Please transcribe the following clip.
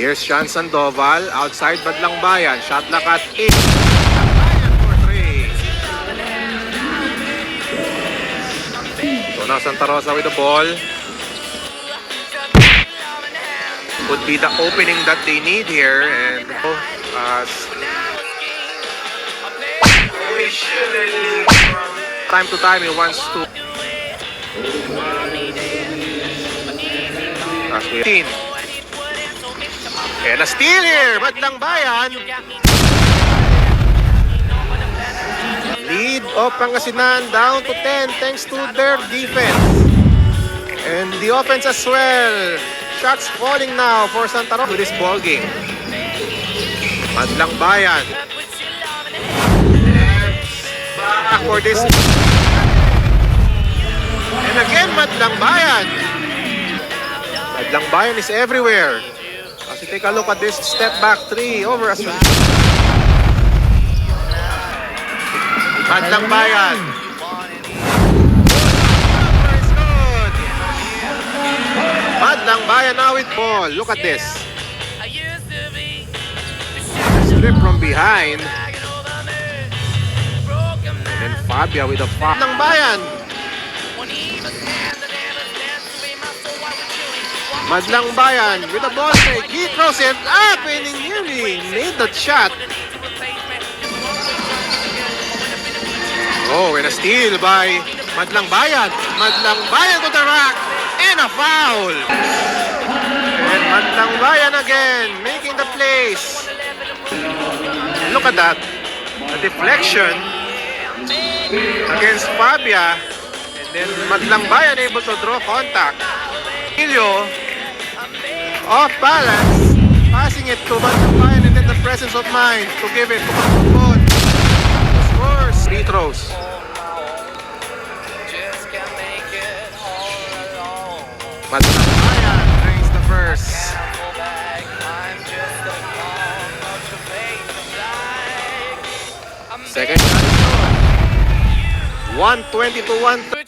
Here's Sean Sandoval, outside Badlang Bayan. Shot lock at 8. Bayan for 3. So now Santa Rosa with the ball. Could be the opening that they need here. And time to time he wants to. And a steal here, Badlang Bayan. Lead of Pangasinan down to 10 thanks to their defense. And the offense as well. Shots falling now for Santa Rosa to this ball game. Badlang Bayan. Back for this. And again, Badlang Bayan. Badlang Bayan is everywhere. As you take a look at this step back 3 over as well. Badlang Bayan. It's good. Badlang Bayan now with ball. Look at this. Strip from behind. And then Fabia with a foul. Badlang Bayan. Badlang Bayan with a ball fake. He throws it up and he nearly made that shot. Oh, and a steal by Badlang Bayan. Badlang Bayan to the rack and a foul. And Badlang Bayan again making the plays. Look at that. The deflection against Fabia. And then Badlang Bayan able to draw contact. Ilio off balance, passing it to Badlang Bayan and then the presence of mind to give it to Pangasinan. Scores. Free throws. Badlang Bayan drains the first. Second shot is good. 120 to 130.